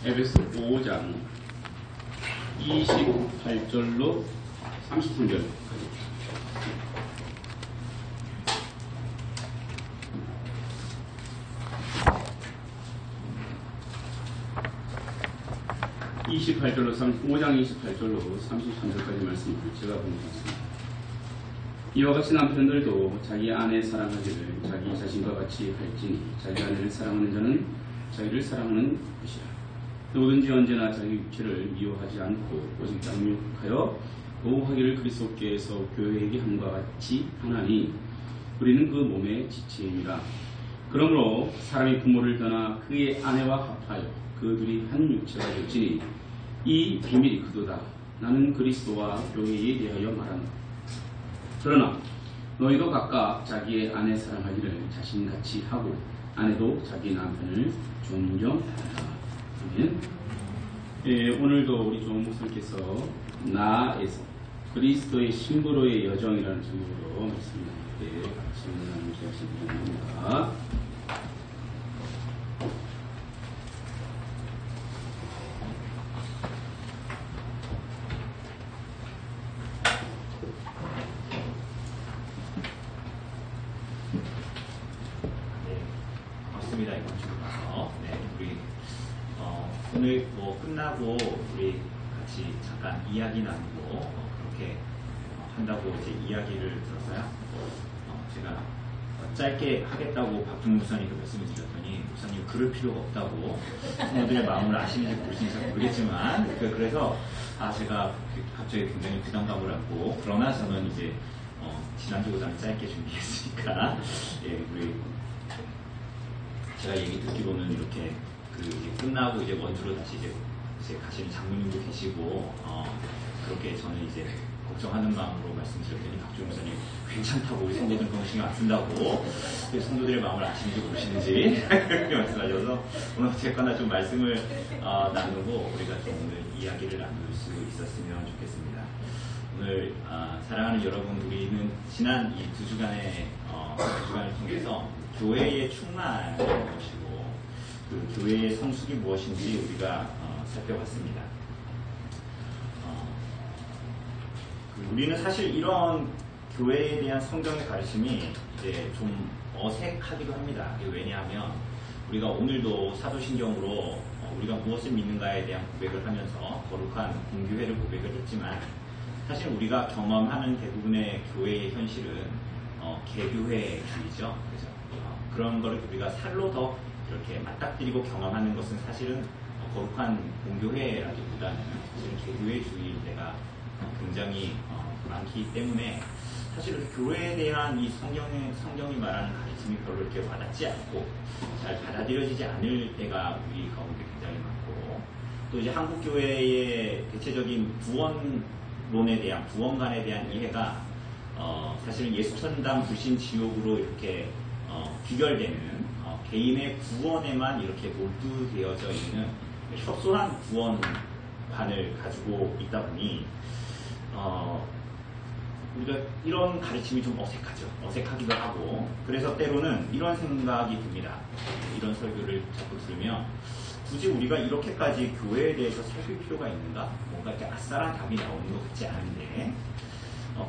에베소 5장 28절로 33절까지. (5장 28절로 33절까지 말씀을 제가 봉독하겠습니다. 이와 같이 남편들도 자기 아내 사랑하기를 자기 자신과 같이 할지니 자기 아내를 사랑하는 자는 자기를 사랑하는 것이라. 누구든지 언제나 자기 육체를 미워하지 않고 오직 양육하여 보호하기를 그리스도께서 교회에게 함과 같이 하나니 우리는 그 몸의 지체이니라. 그러므로 사람이 부모를 떠나 그의 아내와 합하여 그 둘이 한 육체가 될지니 이 비밀이 그도다. 나는 그리스도와 교회에 대하여 말한다. 그러나 너희도 각각 자기의 아내 사랑하기를 자신같이 하고 아내도 자기 남편을 존경하라. 아멘. 예, 오늘도 우리 조은 목사님께서 나에서 그리스도의 신부로의 여정이라는 제목으로 말씀을 같이 나누게 하시기 바랍니다. 오늘 끝나고 우리 같이 잠깐 이야기 나누고 그렇게 한다고 이제 이야기를 들었어요. 제가 짧게 하겠다고 박준 목사님께 말씀을 드렸더니 목사님 그럴 필요가 없다고 성도들의 마음을 아시는지 모르시는지 잘 모르겠지만 그래서 제가 갑자기 굉장히 부담감을 갖고 그러나 저는 이제 지난주보다는 짧게 준비했으니까 우리 제가 얘기 듣기로는 이렇게 이제 끝나고 이제 원주로 다시 이제 가시는 장로님도 계시고 그렇게 저는 이제 걱정하는 마음으로 말씀드렸더니 박준 목사님 괜찮다고 우리 성도들 그런 신경 안 쓴다고 성도들의 마음을 아시는지 모르시는지 그렇게 말씀하셔서 오늘 어쨌거나 좀 말씀을 나누고 우리가 좀 오늘 이야기를 나눌 수 있었으면 좋겠습니다. 오늘 사랑하는 여러분, 우리는 지난 이 두 주간을 통해서 교회의 충만이 무엇이고 그 교회의 성숙이 무엇인지 우리가 살펴봤습니다. 우리는 사실 이런 교회에 대한 성경의 가르침이 이제 좀 어색하기도 합니다. 왜냐하면 우리가 오늘도 사도신경으로 우리가 무엇을 믿는가에 대한 고백을 하면서 거룩한 공교회를 고백을 했지만 사실 우리가 경험하는 대부분의 교회의 현실은 개교회주의죠. 그래서 그런 걸 우리가 살로 더 이렇게 맞닥뜨리고 경험하는 것은 사실은 거룩한 공교회라기보다는 사실은 개교회주의 때가 굉장히 많기 때문에 사실 교회에 대한 이 성경이 말하는 가르침이 별로 이렇게 와닿지 않고 잘 받아들여지지 않을 때가 우리 가운데 굉장히 많고 또 이제 한국 교회의 대체적인 구원관에 대한 이해가 사실은 예수천당 불신 지옥으로 이렇게 귀결되는 개인의 구원에만 이렇게 몰두되어져 있는 협소한 구원관을 가지고 있다 보니 우리가 이런 가르침이 좀 어색하기도 하고 그래서 때로는 이런 생각이 듭니다. 이런 설교를 자꾸 들으면 굳이 우리가 이렇게까지 교회에 대해서 살필 필요가 있는가? 뭔가 이렇게 아싸란 답이 나오는 것 같지 않은데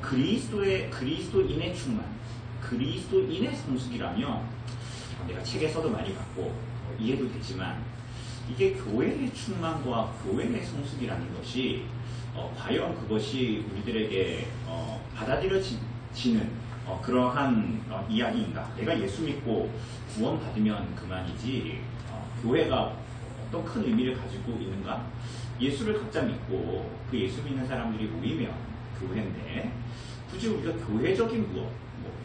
그리스도인의 충만, 그리스도인의 성숙이라면 내가 책에서도 많이 봤고 이해도 됐지만 이게 교회의 충만과 교회의 성숙이라는 것이 과연 그것이 우리들에게 받아들여지는 그러한 이야기인가? 내가 예수 믿고 구원받으면 그만이지 교회가 어떤 큰 의미를 가지고 있는가? 예수를 각자 믿고 그 예수 믿는 사람들이 모이면 교회인데 굳이 우리가 교회적인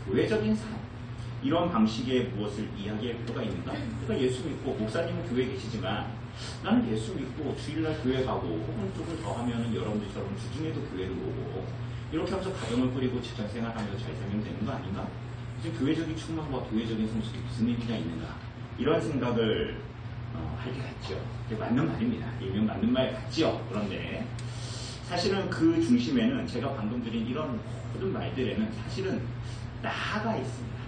교회적인 삶 이런 방식의 무엇을 이야기할 필요가 있는가? 그러니까 예수 믿고 목사님은 교회에 계시지만 나는 예수 믿고 주일날 교회 가고 혹은 조금 더 하면은 여러분들처럼 주중에도 교회를 오고 이렇게 하면서 가정을 꾸리고 직장생활 하면서 잘 살면 되는 거 아닌가? 이제 교회적인 충만과 교회적인 성숙이 무슨 의미가 있는가? 이런 생각을 할 게 같죠. 맞는 말입니다. 일명 맞는 말 같지요. 그런데 사실은 그 중심에는 제가 방금 드린 이런 모든 말들에는 사실은 나가 있습니다.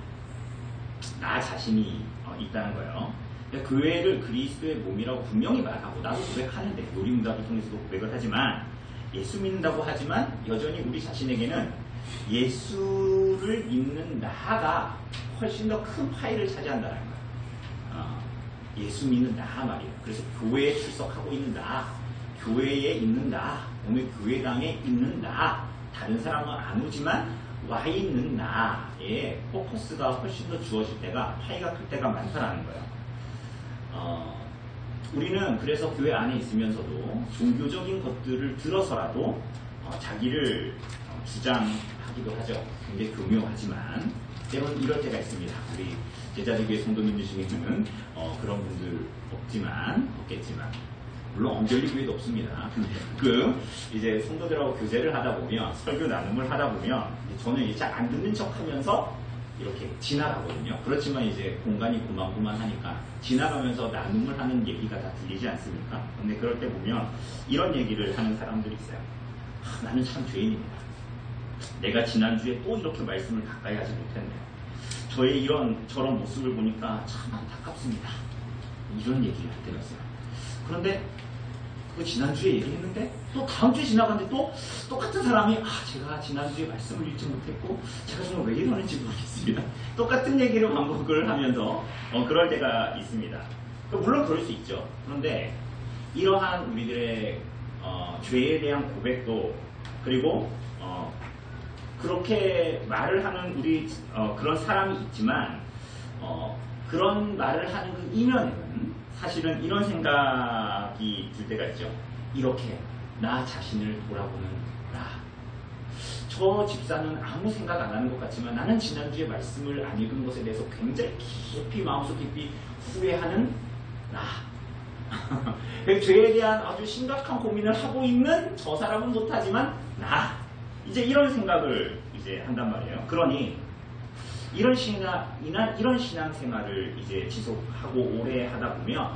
나 자신이 있다는 거예요. 교회를 그리스도의 몸이라고 분명히 말하고 나도 고백하는데 요리문답을 통해서도 고백을 하지만 예수 믿는다고 하지만 여전히 우리 자신에게는 예수를 믿는 나가 훨씬 더 큰 파일을 차지한다는 거예요. 예수 믿는 나 말이에요. 그래서 교회에 출석하고 있는 나, 교회에 있는 나, 오늘 교회당에 있는 나, 다른 사람은 안 오지만 와 있는 나의 포커스가 훨씬 더 주어질 때가 파이가 클 때가 많다라는 거예요. 우리는 그래서 교회 안에 있으면서도 종교적인 것들을 들어서라도 자기를 주장하기도 하죠. 굉장히 교묘하지만 때로는 이럴 때가 있습니다. 우리 제자들교회 성도님들 중에는 그런 분들 없겠지만 물론 엉절리 교회도 없습니다. 근데 이제 성도들하고 교제를 하다 보면 설교 나눔을 하다 보면 저는 이제 잘 안 듣는 척하면서 이렇게 지나가거든요. 그렇지만 이제 공간이 고만고만하니까 지나가면서 나눔을 하는 얘기가 다 들리지 않습니까? 근데 그럴 때 보면 이런 얘기를 하는 사람들이 있어요. 나는 참 죄인입니다. 내가 지난주에 또 이렇게 말씀을 가까이 하지 못했네요. 저의 저런 모습을 보니까 참 안타깝습니다. 이런 얘기를 할 때가 있어요. 그런데 그 지난주에 얘기했는데 또 다음 주에 지나갔는데 또 똑같은 사람이 제가 지난주에 말씀을 읽지 못했고 제가 정말 왜 이러는지 모르겠습니다. 똑같은 얘기를 반복을 하면서 그럴 때가 있습니다. 물론 그럴 수 있죠. 그런데 이러한 우리들의 죄에 대한 고백도 그리고 그렇게 말을 하는 우리 그런 사람이 있지만 그런 말을 하는 그 이면에는 사실은 이런 생각이 들 때가 있죠. 이렇게 나 자신을 돌아보는 나. 저 집사는 아무 생각 안 하는 것 같지만 나는 지난주에 말씀을 안 읽은 것에 대해서 굉장히 깊이 마음속 깊이 후회하는 나. 죄에 대한 아주 심각한 고민을 하고 있는 저 사람은 못하지만 나. 이제 이런 생각을 이제 한단 말이에요. 그러니 이런 신앙생활을 이제 지속하고 오래 하다 보면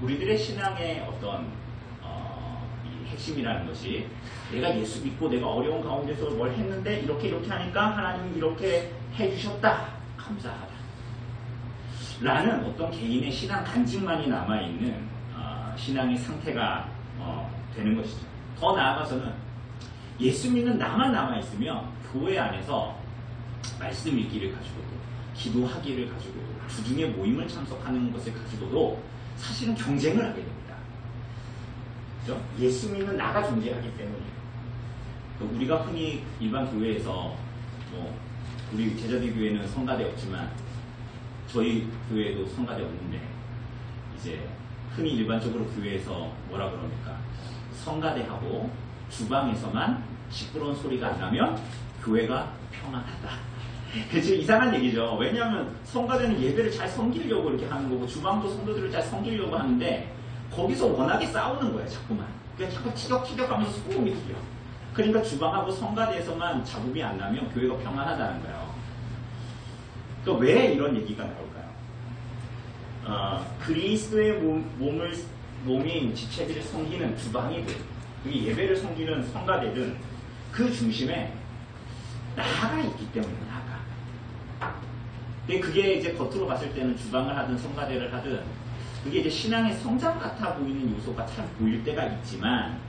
우리들의 신앙의 어떤 이 핵심이라는 것이 내가 예수 믿고 내가 어려운 가운데서 뭘 했는데 이렇게 하니까 하나님이 이렇게 해주셨다. 감사하다. 라는 어떤 개인의 신앙 간증만이 남아있는 신앙의 상태가 되는 것이죠. 더 나아가서는 예수 믿는 나만 남아있으면 교회 안에서 말씀 읽기를 가지고도 기도하기를 가지고도 주중에 모임을 참석하는 것을 가지고도 사실은 경쟁을 하게 됩니다. 그렇죠? 예수 믿는 나가 존재하기 때문이에요. 우리가 흔히 일반 교회에서 우리 제자들 교회는 성가대 없지만 저희 교회도 성가대 없는데 이제 흔히 일반적으로 교회에서 뭐라 그럽니까? 성가대하고 주방에서만 시끄러운 소리가 안 나면 교회가 평안하다. 그치, 이상한 얘기죠. 왜냐하면 성가대는 예배를 잘 섬기려고 이렇게 하는 거고 주방도 성도들을 잘 섬기려고 하는데 거기서 워낙에 싸우는 거예요. 자꾸만. 그냥 자꾸 티격태격하면서 소음이 들려. 그러니까 주방하고 성가대에서만 잡음이 안 나면 교회가 평안하다는 거예요. 그러니까 왜 이런 얘기가 나올까요? 그리스도의 몸인 지체들을 섬기는 주방이든 예배를 섬기는 성가대든 그 중심에 나가 있기 때문에 나가. 근데 그게 이제 겉으로 봤을 때는 주방을 하든 성가대를 하든 그게 이제 신앙의 성장 같아 보이는 요소가 참 보일 때가 있지만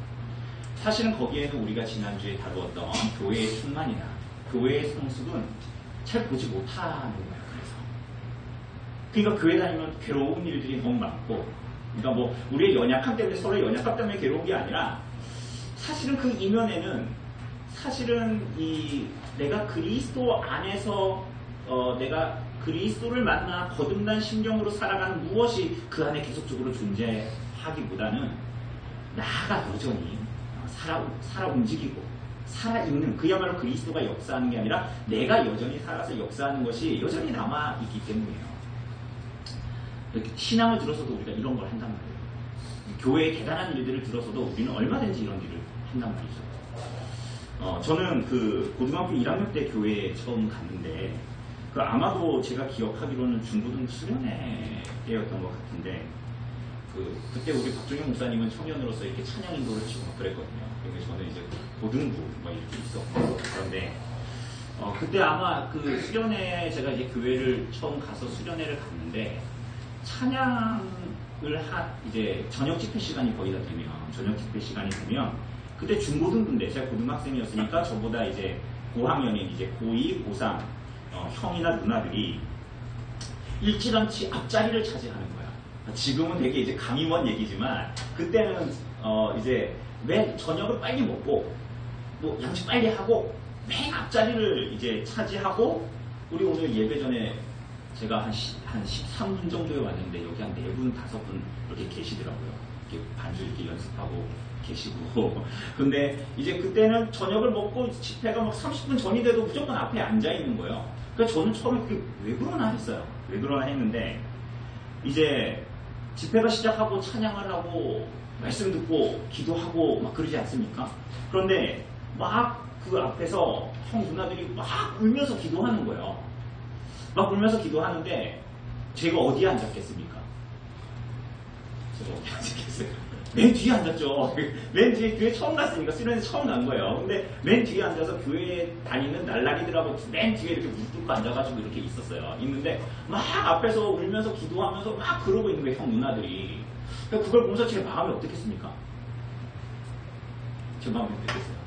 사실은 거기에는 우리가 지난주에 다루었던 교회의 충만이나 교회의 성숙은 잘 보지 못하는 거예요. 그러니까 교회 다니면 괴로운 일들이 너무 많고 그러니까 우리의 연약함 때문에 서로의 연약함 때문에 괴로운 게 아니라 사실은 그 이면에는 사실은 내가 그리스도 안에서 내가 그리스도를 만나 거듭난 심령으로 살아가는 무엇이 그 안에 계속적으로 존재하기보다는 나가 여전히 살아 움직이고 살아있는 그야말로 그리스도가 역사하는 게 아니라 내가 여전히 살아서 역사하는 것이 여전히 남아있기 때문이에요. 이렇게 신앙을 들어서도 우리가 이런 걸 한단 말이에요. 교회의 대단한 일들을 들어서도 우리는 얼마든지 이런 일을 한단 말이죠. 저는 그 고등학교 1학년 때 교회에 처음 갔는데 아마도 제가 기억하기로는 중고등 수련회 때였던 것 같은데 그때 우리 박종영 목사님은 청년으로서 이렇게 찬양 인도를 치고 그랬거든요. 그러니까 저는 이제 고등부 이렇게 있었고 그런데 그때 아마 그 수련회 제가 이제 교회를 처음 가서 수련회를 갔는데 찬양을 이제 저녁 집회 시간이 거의 다 되면, 저녁 집회 시간이 되면, 그때 중고등부인데, 제가 고등학생이었으니까 저보다 이제 고학년인 이제 고2, 고3, 형이나 누나들이 일찌감치 앞자리를 차지하는 거야. 지금은 되게 이제 감이 먼 얘기지만, 그때는, 이제 맨 저녁을 빨리 먹고, 뭐 양식 빨리 하고, 맨 앞자리를 이제 차지하고, 우리 오늘 예배 전에 제가 한 13분 정도에 왔는데 여기 한 4분, 5분 이렇게 계시더라고요. 이렇게 반주 이렇게 연습하고 계시고. 근데 이제 그때는 저녁을 먹고 집회가 막 30분 전이 돼도 무조건 앞에 앉아 있는 거예요. 그래서 저는 처음에 그게 왜 그러나 했어요. 왜 그러나 했는데 이제 집회가 시작하고 찬양을 하고 말씀 듣고 기도하고 막 그러지 않습니까? 그런데 막 그 앞에서 형 누나들이 막 울면서 기도하는 거예요. 막 울면서 기도하는데 제가 어디에 앉았겠습니까? 제가 어디에 앉았겠어요? 맨 뒤에 앉았죠. 맨 뒤에 교회 처음 갔으니까 수련회에서 처음 간 거예요. 근데 맨 뒤에 앉아서 교회에 다니는 날라리들하고 맨 뒤에 이렇게 무릎 꿇고 앉아가지고 이렇게 있었어요. 있는데 막 앞에서 울면서 기도하면서 막 그러고 있는 거예요. 형 누나들이. 그걸 보면서 제 마음이 어떻겠습니까? 제 마음이 어떻겠어요?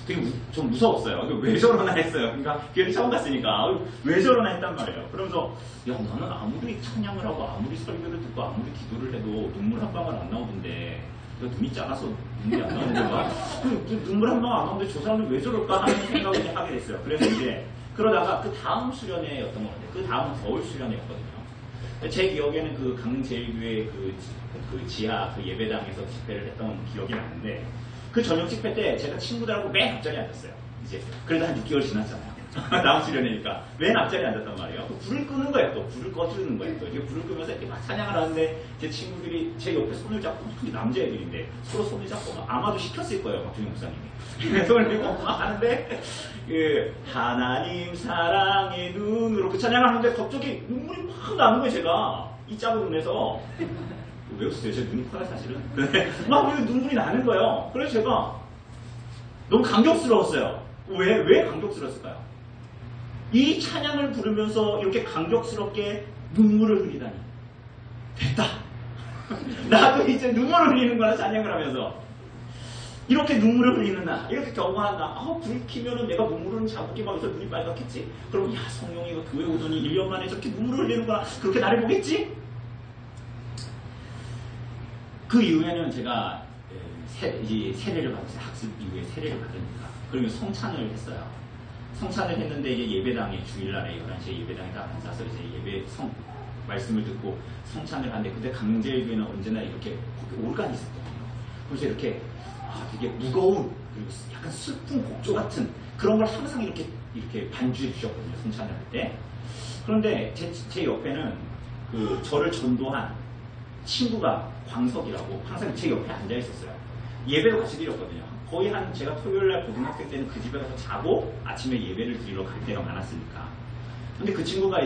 되게 좀 무서웠어요. 왜 저러나 했어요. 그러니까 교회 처음 갔으니까 왜 저러나 했단 말이에요. 그러면서 야 나는 아무리 찬양을 하고 아무리 설교를 듣고 아무리 기도를 해도 눈물 한 방울 안 나오던데 눈이 작아서 눈물이 안 나오는데 막 눈물 한 방울 안 나오는데 저 사람은 왜 저럴까 하는 생각을 이제 하게 됐어요. 그래서 이제 그러다가 그 다음 수련회였던 것 같아요. 그 다음은 겨울 수련회였거든요. 제 기억에는 그 강제일교회 그 지하 그 예배당에서 집회를 했던 기억이 나는데 그 저녁 집회 때 제가 친구들하고 맨 앞자리에 앉았어요. 이제 그래도 한 6개월 지났잖아요. 다음 수련회니까 맨 앞자리에 앉았단 말이에요. 불을 끄는 거예요. 또 불을 꺼주는 거예요. 또 이게 불을 끄면서 이렇게 막 찬양을 하는데 제 친구들이 제 옆에 손을 잡고 특히 남자애들인데 서로 손을 잡고 아마도 시켰을 거예요. 박준영 목사님이 손을 들고 막 하는데 그 하나님 사랑의 눈으로 그 찬양을 하는데 갑자기 눈물이 막 나는 거예요. 제가 이 작은 눈에서 왜 웃으세요? 제 눈이 커요 사실은. 막 눈물이 나는 거예요. 그래서 제가 너무 감격스러웠어요. 왜 감격스러웠을까요? 이 찬양을 부르면서 이렇게 감격스럽게 눈물을 흘리다니. 됐다. 나도 이제 눈물을 흘리는구나 찬양을 하면서. 이렇게 눈물을 흘리는 나, 이렇게 경험한 나, 불 켜면은 내가 눈물을 자국이 막 해서 눈이 빨갛겠지? 그럼 야 성령이가 교회 오더니 1년 만에 저렇게 눈물을 흘리는구나. 그렇게 나를 보겠지? 그 이후에는 제가 세례를 받았어요. 학습 이후에 세례를 받으니까. 그러면 성찬을 했어요. 성찬을 했는데 이제 예배당에 주일날에 11시에 예배당에 딱 앉아서 이제 말씀을 듣고 성찬을 하는데 그때 강제일교회는 언제나 이렇게 올간이 있었거든요. 그래서 이렇게 되게 무거운 그리고 약간 슬픈 곡조 같은 그런 걸 항상 이렇게 반주해 주셨거든요. 성찬을 할 때. 그런데 제 옆에는 그 저를 전도한 친구가 광석이라고 항상 제 옆에 앉아 있었어요. 예배도 같이 드렸거든요. 거의 제가 토요일날 고등학생 때는 그 집에 가서 자고 아침에 예배를 드리러 갈 때가 많았으니까. 근데 그 친구가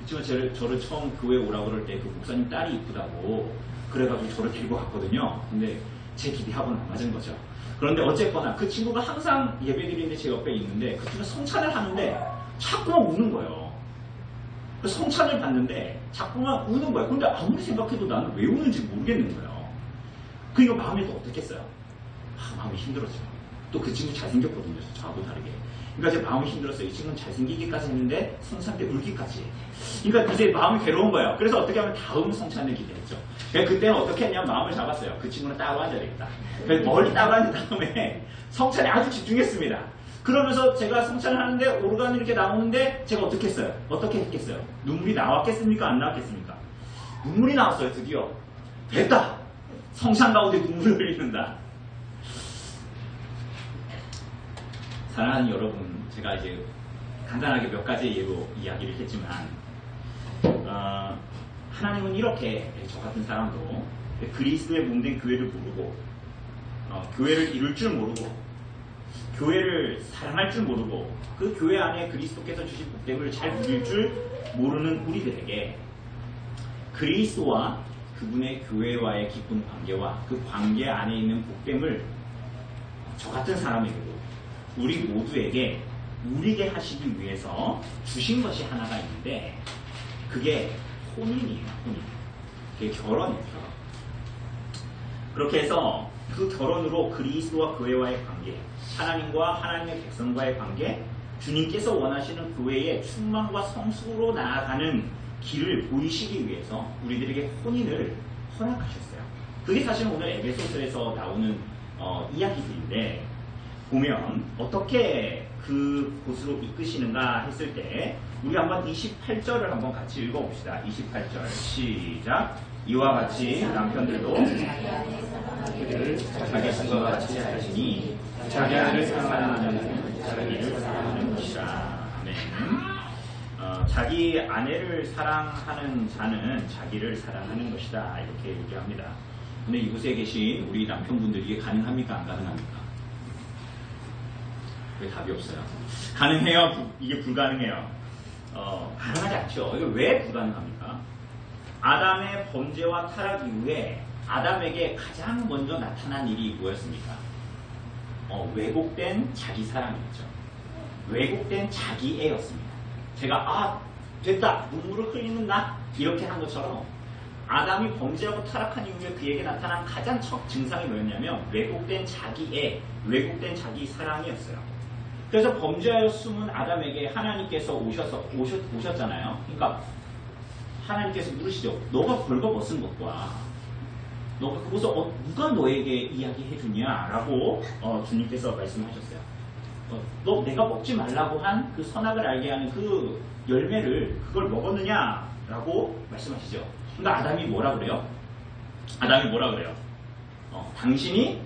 저를 처음 교회 오라고 그럴 때 그 목사님 딸이 이쁘다고 그래가지고 저를 데리고 갔거든요. 근데 제 기대하고는 안 맞은 거죠. 그런데 어쨌거나 그 친구가 항상 예배 드리는데 제 옆에 있는데 그 친구가 성찬을 하는데 자꾸만 우는 거예요. 성찬을 받는데 자꾸만 우는 거야. 근데 아무리 생각해도 나는 왜 우는지 모르겠는 거예요. 그러니까 마음이 또 어떻겠어요? 마음이 힘들었죠. 또 그 친구 잘생겼거든요. 저하고 다르게. 그러니까 제 마음이 힘들었어요. 이 친구는 잘생기기까지 했는데 성찬 때 울기까지. 그러니까 이제 마음이 괴로운 거예요. 그래서 어떻게 하면 다음 성찬을 기대했죠. 그때는 어떻게 했냐면 마음을 잡았어요. 그 친구는 따로 앉아야 되겠다. 그래서 멀리 따로 앉은 다음에 성찬에 아주 집중했습니다. 그러면서 제가 성찬을 하는데 오르간이 이렇게 나오는데 제가 어떻게 했어요? 어떻게 했겠어요? 눈물이 나왔겠습니까? 안 나왔겠습니까? 눈물이 나왔어요. 드디어. 됐다. 성찬 가운데 눈물을 흘리는다. 사랑하는 여러분, 제가 이제 간단하게 몇 가지 예로 이야기를 했지만 하나님은 이렇게 저 같은 사람도 그리스도의 몸된 교회를 모르고 교회를 이룰 줄 모르고 교회를 사랑할 줄 모르고 그 교회 안에 그리스도께서 주신 복됨을 잘 누릴 줄 모르는 우리들에게 그리스도와 그분의 교회와의 깊은 관계와 그 관계 안에 있는 복됨을 저 같은 사람에게도 우리 모두에게 누리게 하시기 위해서 주신 것이 하나가 있는데 그게 혼인이에요. 혼인. 그게 결혼이에요. 결혼. 그렇게 해서 그 결혼으로 그리스도와 교회와의 관계, 하나님과 하나님의 백성과의 관계, 주님께서 원하시는 교회의 충만과 성숙으로 나아가는 길을 보이시기 위해서 우리들에게 혼인을 허락하셨어요. 그게 사실 오늘 에베소서에서 나오는 이야기들인데, 보면 어떻게 그 곳으로 이끄시는가 했을 때 우리 한번 28절을 한번 같이 읽어봅시다. 28절 시작. 이와 같이 남편들도 그들을 자기 신과 같이 하시니 자기 아내를 사랑하는 자기를 사랑하는 것이라. 아멘. 자기 아내를 사랑하는 자는 자기를 사랑하는 것이다. 이렇게 얘기합니다. 근데 이곳에 계신 우리 남편분들이 이게 가능합니까? 안 가능합니까? 왜 답이 없어요? 가능해요? 이게 불가능해요? 가능하지 않죠. 이게 왜 불가능합니까? 아담의 범죄와 타락 이후에 아담에게 가장 먼저 나타난 일이 뭐였습니까? 왜곡된 자기 사랑이었죠. 왜곡된 자기애였습니다. 제가 됐다, 눈물을 흘리는 나, 이렇게 한 것처럼 아담이 범죄하고 타락한 이후에 그에게 나타난 가장 첫 증상이 뭐였냐면 왜곡된 자기애, 왜곡된 자기 사랑이었어요. 그래서 범죄하여 숨은 아담에게 하나님께서 오셨잖아요. 그러니까 하나님께서 물으시죠. 너가 벌거벗은 것과 너가 그것을 누가 너에게 이야기해 주냐라고 주님께서 말씀하셨어요. 너 내가 먹지 말라고 한 그 선악을 알게 하는 그 열매를 그걸 먹었느냐라고 말씀하시죠. 그러니까 아담이 뭐라 그래요? 당신이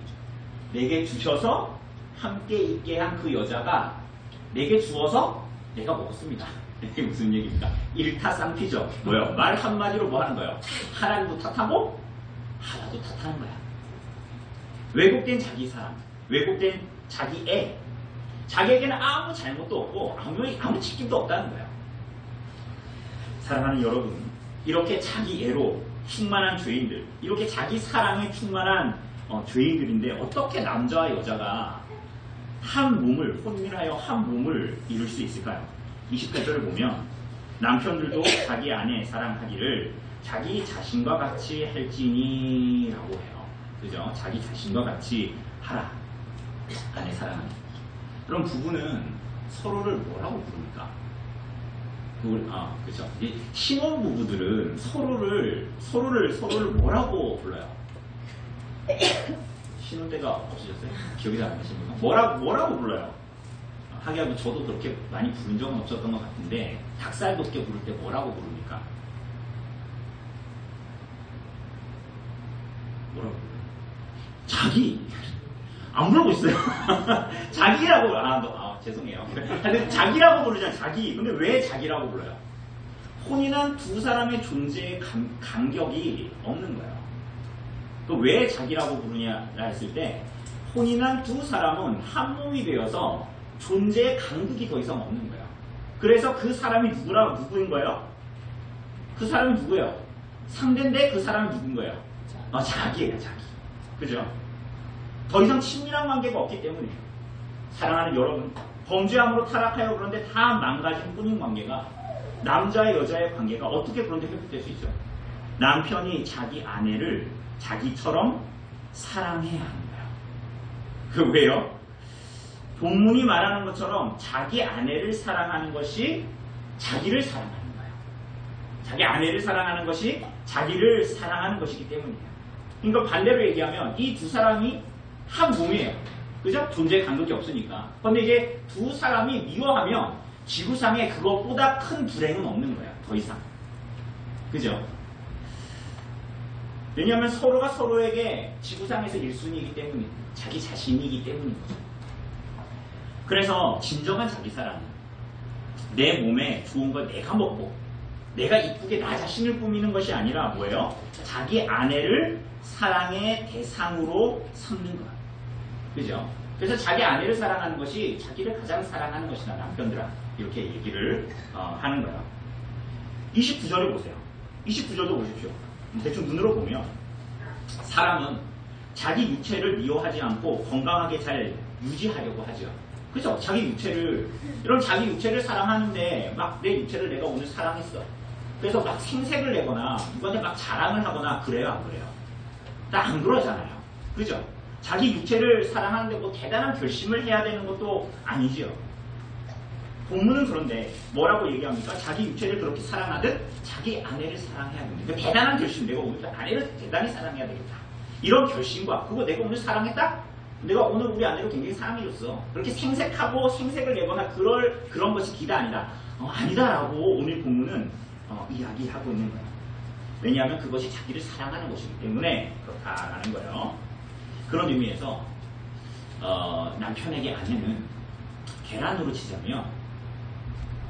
내게 주셔서 함께 있게 한 그 여자가 내게 주어서 내가 먹었습니다. 이게 무슨 얘기입니까? 일타쌍피죠. 뭐요? 말 한마디로 뭐 하는 거예요? 하나님도 탓하고 하나도 탓하는 거야. 왜곡된 자기 사랑, 왜곡된 자기애. 자기에게는 아무 잘못도 없고 아무 책임도 없다는 거야. 사랑하는 여러분, 이렇게 자기애로 충만한 죄인들, 이렇게 자기 사랑에 충만한 죄인들인데 어떻게 남자와 여자가 한 몸을, 혼인하여 한 몸을 이룰 수 있을까요? 28절을 보면 남편들도 자기 아내 사랑하기를 자기 자신과 같이 할지니 라고 해요. 그죠? 자기 자신과 같이 하라. 아내 사랑하기. 그럼 부부는 서로를 뭐라고 부릅니까? 그죠. 신혼 부부들은 서로를 뭐라고 불러요? 신혼 때가 없으셨어요? 기억이 잘 안 나시는 분? 뭐라고 불러요? 하기야도 저도 그렇게 많이 부른 적은 없었던 것 같은데 닭살 돋게 부를 때 뭐라고 부릅니까? 뭐라고 불러요? 자기! 안 부르고 있어요. 자기라고, 죄송해요. 근데 자기라고 부르잖아요, 자기. 근데 왜 자기라고 불러요? 혼인한 두 사람의 존재의 간격이 없는 거예요. 왜 자기라고 부르냐 했을 때, 혼인한 두 사람은 한 몸이 되어서 존재의 간극이 더 이상 없는 거예요. 그래서 그 사람이 누구인 거예요? 그 사람이 누구예요? 상대인데 그 사람이 누군 거예요? 자기예요, 자기. 그죠? 더 이상 친밀한 관계가 없기 때문에 사랑하는 여러분, 범죄함으로 타락하여 그런데 다 망가진 혼인 관계가 남자와 여자의 관계가 어떻게 그런데 회복될 수 있죠? 남편이 자기 아내를 자기처럼 사랑해야 하는 거예요. 왜요? 본문이 말하는 것처럼 자기 아내를 사랑하는 것이 자기를 사랑하는 거예요. 자기 아내를 사랑하는 것이 자기를 사랑하는 것이기 때문이에요. 그러니까 반대로 얘기하면 이 두 사람이 한 몸이에요. 그죠? 존재 간격이 없으니까. 그런데 이제 두 사람이 미워하면 지구상에 그것보다 큰 불행은 없는 거야. 더 이상. 그죠? 왜냐하면 서로가 서로에게 지구상에서 1순위이기 때문에 자기 자신이기 때문인 거죠. 그래서 진정한 자기 사랑은 내 몸에 좋은 걸 내가 먹고 내가 이쁘게 나 자신을 꾸미는 것이 아니라 뭐예요? 자기 아내를 사랑의 대상으로 삼는 것. 그죠? 그래서 자기 아내를 사랑하는 것이 자기를 가장 사랑하는 것이다. 남편들아. 이렇게 얘기를 하는 거예요. 29절을 보세요. 29절도 보십시오. 대충 눈으로 보면 사람은 자기 육체를 미워하지 않고 건강하게 잘 유지하려고 하죠. 그죠? 자기 육체를 사랑하는데 막 내 육체를 내가 오늘 사랑했어. 그래서 막 생색을 내거나 누구한테 막 자랑을 하거나 그래요, 안 그래요? 딱 안 그러잖아요. 그죠? 자기 육체를 사랑하는데 뭐 대단한 결심을 해야 되는 것도 아니지요. 본문은 그런데 뭐라고 얘기합니까? 자기 육체를 그렇게 사랑하듯 자기 아내를 사랑해야 됩니다. 그러니까 대단한 결심, 내가 오늘 아내를 대단히 사랑해야 되겠다. 이런 결심과 그거 내가 오늘 사랑했다? 내가 오늘 우리 아내를 굉장히 사랑해줬어. 그렇게 생색하고 생색을 내거나 그런 것이 기다 아니다. 아니다라고 오늘 본문은 이야기하고 있는 거예요. 왜냐하면 그것이 자기를 사랑하는 것이기 때문에 그렇다라는 거예요. 그런 의미에서 남편에게 아내는 계란으로 치자면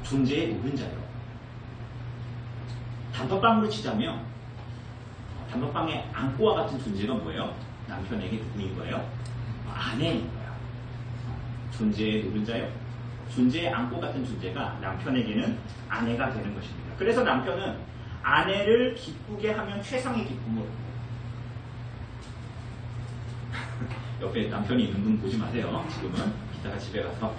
존재의 노른자요. 단팥빵으로 치자면 단팥빵의 안고와 같은 존재가 뭐예요? 남편에게 누구인 거예요? 아내인 거예요. 존재의 노른자요. 존재의 안고 같은 존재가 남편에게는 아내가 되는 것입니다. 그래서 남편은 아내를 기쁘게 하면 최상의 기쁨으로 옆에 남편이 있는 분 보지 마세요. 지금은 이따가 집에 가서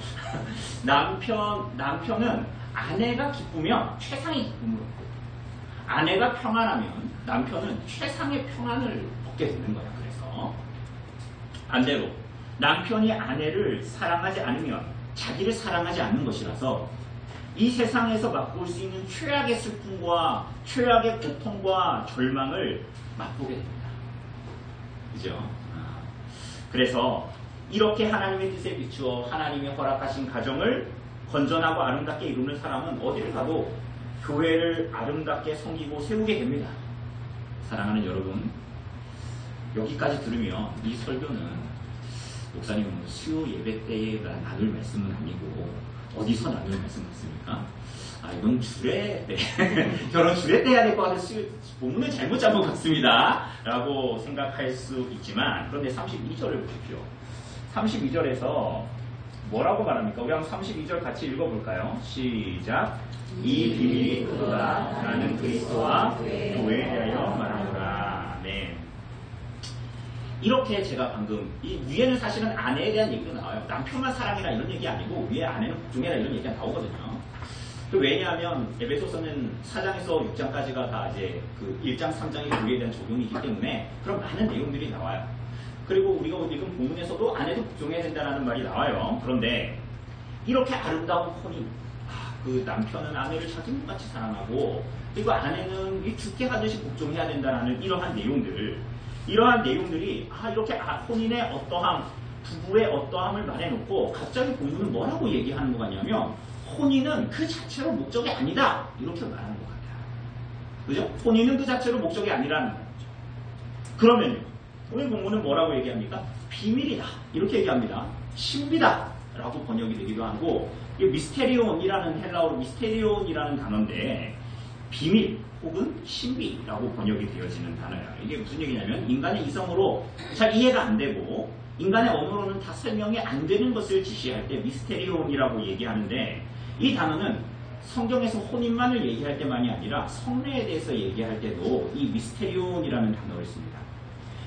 남편은 아내가 기쁘면 최상의 기쁨으로 아내가 평안하면 남편은 최상의 평안을 얻게 되는 거야. 그래서 반대로 남편이 아내를 사랑하지 않으면 자기를 사랑하지 않는 것이라서 이 세상에서 맛볼 수 있는 최악의 슬픔과 최악의 고통과 절망을 맛보게 됩니다. 그죠? 그래서 이렇게 하나님의 뜻에 비추어 하나님의 허락하신 가정을 건전하고 아름답게 이루는 사람은 어디를 가도 교회를 아름답게 섬기고 세우게 됩니다. 사랑하는 여러분, 여기까지 들으면 이 설교는 목사님은 수요 예배 때에 나눌 말씀은 아니고 어디서 나눌 말씀 같습니까? 이건 주례, 네. 결혼 주례 때 해야 될 것 같아서 본문을 잘못 잡은 것 같습니다. 라고 생각할 수 있지만, 그런데 32절을 보십시오. 32절에서 뭐라고 말합니까? 우리 한번 32절 같이 읽어볼까요? 시작. 이 비밀이 그거다. 나는 그리스도와 교회에 대하여 말하노라. 네. 이렇게 제가 방금 이 위에는 사실은 아내에 대한 얘기도 나와요. 남편만 사랑해라 이런 얘기 아니고 위에 아내는 복종해라 이런 얘기가 나오거든요. 왜냐하면 에베소서는 4장에서 6장까지가 다 이제 그 1장, 3장의 교회에 대한 적용이기 때문에 그런 많은 내용들이 나와요. 그리고 우리가 읽은 본문에서도 아내도 복종해야 된다는 말이 나와요. 그런데 이렇게 아름다운 혼인, 그 남편은 아내를 자기 몸같이 사랑하고 그리고 아내는 이 죽게 하듯이 복종해야 된다는 이러한 내용들이 이렇게 혼인의 어떠함, 부부의 어떠함을 말해놓고 갑자기 본문은 뭐라고 얘기하는 것 같냐면 혼인은 그 자체로 목적이 아니다 이렇게 말하는 것 같아요. 그죠? 혼인은 그 자체로 목적이 아니라는 거죠. 그러면 오늘 본문은 뭐라고 얘기합니까? 비밀이다 이렇게 얘기합니다. 신비다 라고 번역이 되기도 하고 미스테리온이라는 헬라어로 미스테리온이라는 단어인데 비밀 혹은 신비라고 번역이 되어지는 단어예요. 이게 무슨 얘기냐면 인간의 이성으로 잘 이해가 안 되고 인간의 언어로는 다 설명이 안 되는 것을 지시할 때 미스테리온이라고 얘기하는데 이 단어는 성경에서 혼인만을 얘기할 때만이 아니라 성례에 대해서 얘기할 때도 이 미스테리온이라는 단어를 씁니다.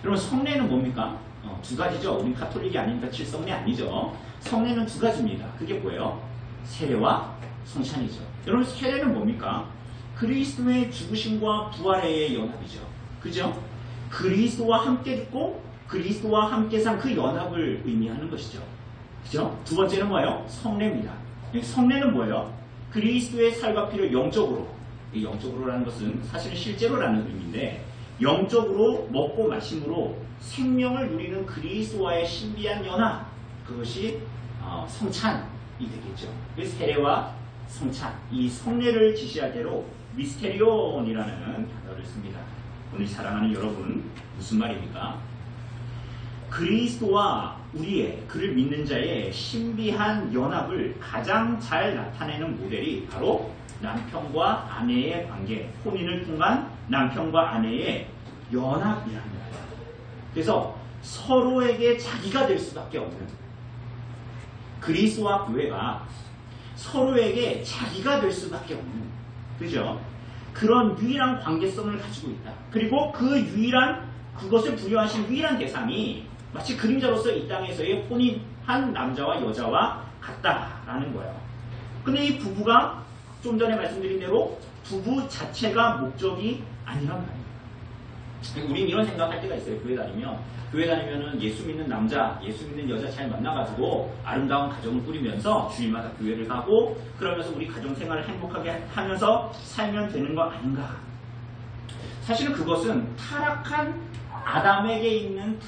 여러분 성례는 뭡니까? 두 가지죠. 우린 가톨릭이 아니니까 칠성례 아니죠. 성례는 두 가지입니다. 그게 뭐예요? 세례와 성찬이죠. 여러분 세례는 뭡니까? 그리스도의 죽으심과 부활의 연합이죠. 그죠? 그리스도와 함께 죽고 그리스도와 함께 산 그 연합을 의미하는 것이죠. 그죠? 두 번째는 뭐예요? 성례입니다. 성례는 뭐예요? 그리스도의 살과 피를 영적으로, 이 영적으로라는 것은 사실은 실제로라는 의미인데 영적으로 먹고 마심으로 생명을 누리는 그리스도와의 신비한 연합, 그것이 성찬이 되겠죠. 세례와 성찬, 이 성례를 지시할 때로 미스테리온이라는 단어를 씁니다. 오늘 사랑하는 여러분, 무슨 말입니까? 그리스도와 우리의 그를 믿는 자의 신비한 연합을 가장 잘 나타내는 모델이 바로 남편과 아내의 관계, 혼인을 통한 남편과 아내의 연합이라는 거예요. 그래서 서로에게 자기가 될 수밖에 없는 그리스도와 교회가 서로에게 자기가 될 수밖에 없는, 그죠? 그런 유일한 관계성을 가지고 있다. 그리고 그것을 부여하신 유일한 대상이 마치 그림자로서 이 땅에서의 혼인한 남자와 여자와 같다라는 거예요. 근데 이 부부가 좀 전에 말씀드린 대로 부부 자체가 목적이 아니란 말이에요. 우린 이런 생각할 때가 있어요. 교회 다니면은 예수 믿는 남자, 예수 믿는 여자 잘 만나가지고 아름다운 가정을 꾸리면서 주일마다 교회를 가고 그러면서 우리 가정 생활을 행복하게 하면서 살면 되는 거 아닌가? 사실은 그것은 타락한 아담에게 있는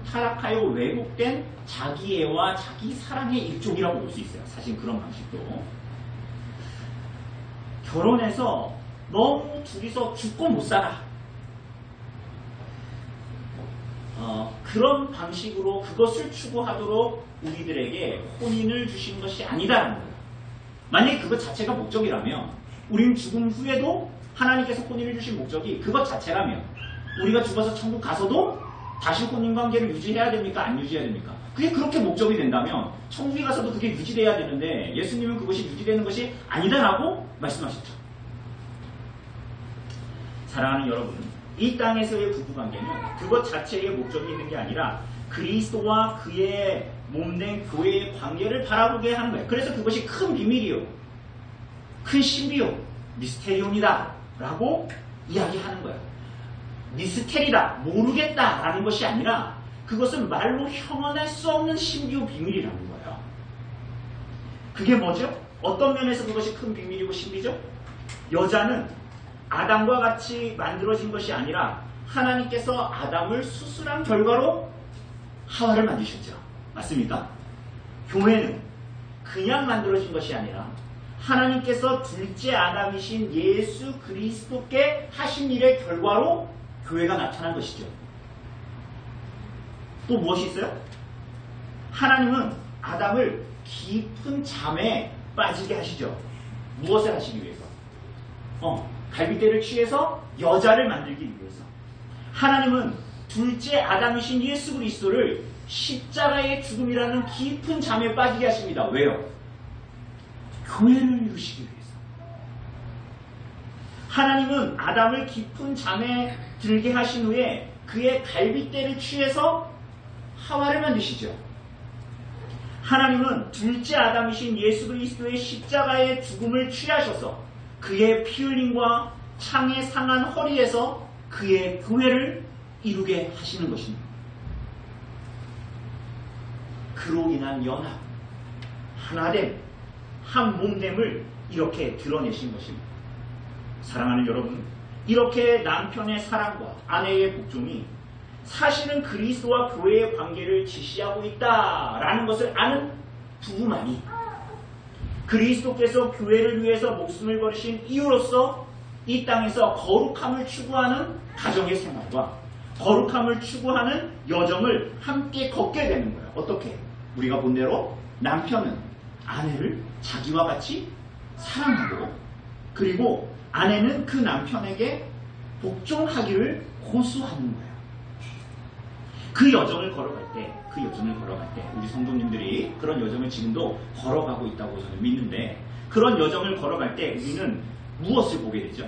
타락하여 왜곡된 자기애와 자기 사랑의 일종이라고 볼 수 있어요. 사실 그런 방식도. 결혼해서 너무 둘이서 죽고 못 살아. 그런 방식으로 그것을 추구하도록 우리들에게 혼인을 주신 것이 아니다라는 거예요. 만약에 그것 자체가 목적이라면 우리는 죽음 후에도 하나님께서 혼인을 주신 목적이 그것 자체라면 우리가 죽어서 천국 가서도 다시 혼인관계를 유지해야 됩니까? 안 유지해야 됩니까? 그게 그렇게 목적이 된다면 천국에 가서도 그게 유지돼야 되는데 예수님은 그것이 유지되는 것이 아니다라고 말씀하셨죠. 사랑하는 여러분, 이 땅에서의 부부관계는 그것 자체의 목적이 있는 게 아니라 그리스도와 그의 몸된 교회의 관계를 바라보게 하는 거예요. 그래서 그것이 큰 비밀이요, 큰 신비요, 미스테리온이다 라고 이야기하는 거예요. 미스테리다, 모르겠다라는 것이 아니라 그것은 말로 형언할 수 없는 신비요 비밀이라는 거예요. 그게 뭐죠? 어떤 면에서 그것이 큰 비밀이고 신비죠? 여자는 아담과 같이 만들어진 것이 아니라 하나님께서 아담을 수술한 결과로 하와를 만드셨죠. 맞습니까? 교회는 그냥 만들어진 것이 아니라 하나님께서 둘째 아담이신 예수 그리스도께 하신 일의 결과로 교회가 나타난 것이죠. 또 무엇이 있어요? 하나님은 아담을 깊은 잠에 빠지게 하시죠. 무엇을 하시기 위해서? 갈빗대를 취해서 여자를 만들기 위해서. 하나님은 둘째 아담이신 예수 그리스도를 십자가의 죽음이라는 깊은 잠에 빠지게 하십니다. 왜요? 교회를 이루시기 위해서. 하나님은 아담을 깊은 잠에 들게 하신 후에 그의 갈빗대를 취해서 하와를 만드시죠. 하나님은 둘째 아담이신 예수 그리스도의 십자가의 죽음을 취하셔서 그의 피 흘림과 창에 상한 허리에서 그의 교회를 이루게 하시는 것입니다. 그로 인한 연합, 하나됨, 한 몸됨을 이렇게 드러내신 것입니다. 사랑하는 여러분, 이렇게 남편의 사랑과 아내의 복종이 사실은 그리스도와 교회의 관계를 지시하고 있다라는 것을 아는 부부만이 그리스도께서 교회를 위해서 목숨을 버리신 이유로서 이 땅에서 거룩함을 추구하는 가정의 생활과 거룩함을 추구하는 여정을 함께 걷게 되는 거예요. 어떻게? 우리가 본 대로 남편은 아내를 자기와 같이 사랑하고 그리고 아내는 그 남편에게 복종하기를 고수하는 거예요. 그 여정을 걸어갈 때 우리 성도님들이 그런 여정을 지금도 걸어가고 있다고 저는 믿는데 그런 여정을 걸어갈 때 우리는 무엇을 보게 되죠?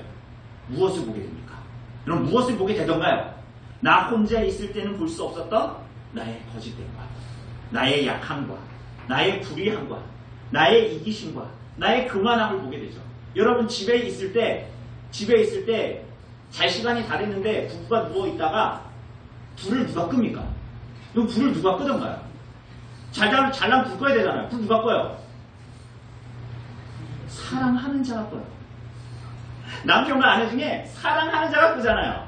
무엇을 보게 됩니까? 그럼 무엇을 보게 되던가요? 나 혼자 있을 때는 볼 수 없었던 나의 거짓됨과 나의 약함과 나의 불의함과 나의 이기심과 나의 교만함을 보게 되죠. 여러분 집에 있을 때 잘 시간이 다 됐는데 부부가 누워있다가 불을 누가 끕니까? 이 불을 누가 끄던가요? 잘나면 불 꺼야 되잖아요. 불 누가 꺼요? 사랑하는 자가 꺼요. 남편과 아내 중에 사랑하는 자가 끄잖아요.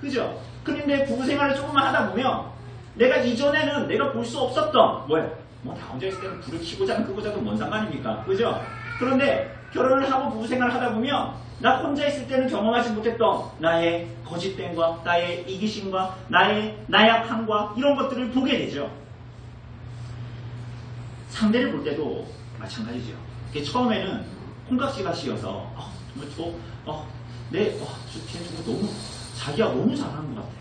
그죠? 그런데 부부 생활을 조금만 하다 보면 내가 이전에는 내가 볼 수 없었던 뭐예요? 나 혼자 있을 때는 불을 켜고 자든 끄고 자든 뭔 상관입니까? 그죠? 그런데 결혼을 하고 부부 생활을 하다 보면 나 혼자 있을 때는 경험하지 못했던 나의 거짓됨과 나의 이기심과 나의 나약함과 이런 것들을 보게 되죠. 상대를 볼 때도 마찬가지죠. 처음에는 콩깍지가 씌어서 정말 너무 자기가 너무 잘하는 것 같아.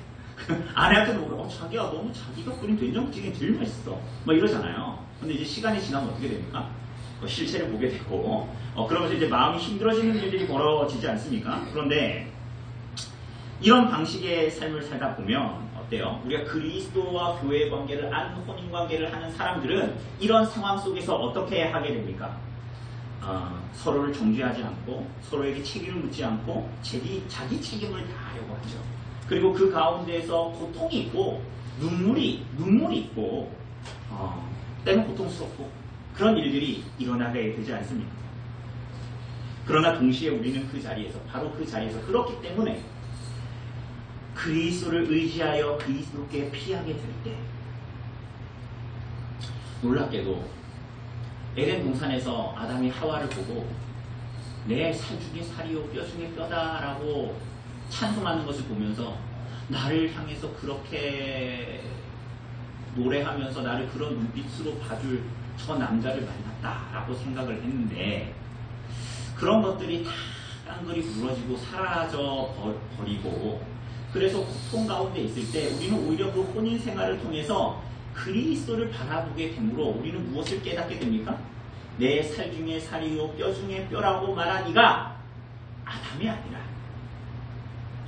아내한테도 그러고 자기가 너무 자기가 끓인 된장찌개 제일 맛있어. 이러잖아요. 근데 이제 시간이 지나면 어떻게 됩니까? 실체를 보게 되고 그러면서 이제 마음이 힘들어지는 일들이 벌어지지 않습니까? 그런데 이런 방식의 삶을 살다 보면 어때요? 우리가 그리스도와 교회의 관계를 아는 혼인관계를 하는 사람들은 이런 상황 속에서 어떻게 하게 됩니까? 서로를 정죄하지 않고 서로에게 책임을 묻지 않고 자기 책임을 다하려고 하죠. 그리고 그 가운데에서 고통이 있고 눈물이 있고 때는 고통스럽고 그런 일들이 일어나게 되지 않습니까? 그러나 동시에 우리는 바로 그 자리에서 그렇기 때문에 그리스도를 의지하여 그리스도께 피하게 될 때 놀랍게도 에덴 동산에서 아담이 하와를 보고 내 살 중에 살이요 뼈 중에 뼈다라고 찬송하는 것을 보면서 나를 향해서 그렇게 노래하면서 나를 그런 눈빛으로 봐줄 저 남자를 만났다라고 생각을 했는데 그런 것들이 다 깡그리 무너지고 사라져 버리고 그래서 고통 가운데 있을 때 우리는 오히려 그 혼인 생활을 통해서 그리스도를 바라보게 되므로 우리는 무엇을 깨닫게 됩니까? 내 살 중에 살이요 뼈 중에 뼈라고 말한 이가 아담이 아니라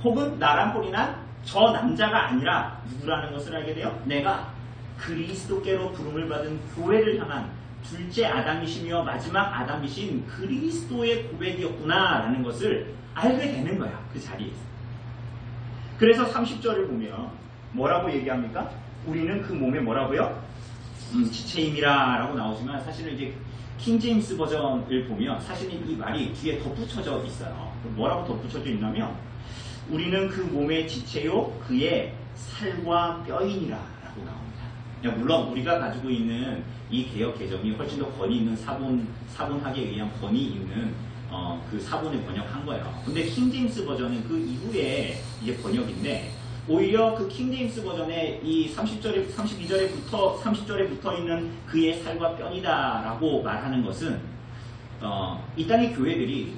혹은 나랑 혼인한 저 남자가 아니라 누구라는 것을 알게 돼요? 내가 그리스도께로 부름을 받은 교회를 향한 둘째 아담이시며 마지막 아담이신 그리스도의 고백이었구나 라는 것을 알게 되는 거야. 그 자리에서. 그래서 30절을 보면 뭐라고 얘기합니까? 우리는 그 몸에 뭐라고요? 지체임이라 라고 나오지만 사실은 이제 킹제임스 버전을 보면 사실은 이 말이 뒤에 덧붙여져 있어요. 뭐라고 덧붙여져 있냐면 우리는 그 몸의 지체요 그의 살과 뼈이니라 라고 나옵니다. 물론 우리가 가지고 있는 이 개역 개정이 훨씬 더 권위 있는 사본학에 의한 권위 있는 그 사본을 번역한 거예요. 근데 킹제임스 버전은 그 이후에 이제 번역인데 오히려 그 킹제임스 버전의 이 30절에 붙어 있는 그의 살과 뼈이다 라고 말하는 것은 이 땅의 교회들이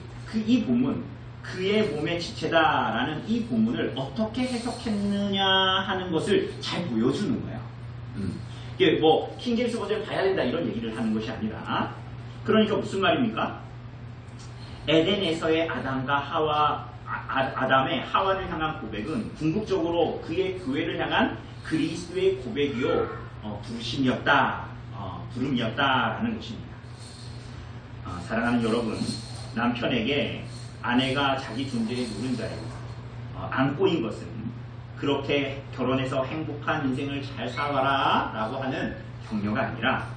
이 본문 그의 몸의 지체다 라는 이 본문을 어떻게 해석했느냐 하는 것을 잘 보여주는 거예요. 이게 뭐 킹제임스 버전을 봐야 된다 이런 얘기를 하는 것이 아니라 그러니까 무슨 말입니까? 에덴에서의 아담의 하와를 향한 고백은 궁극적으로 그의 교회를 향한 그리스도의 고백이요 부름이었다라는 것입니다. 사랑하는 여러분, 남편에게 아내가 자기 존재의 노른자예요. 안고인 것은 그렇게 결혼해서 행복한 인생을 잘 살아라 라고 하는 격려가 아니라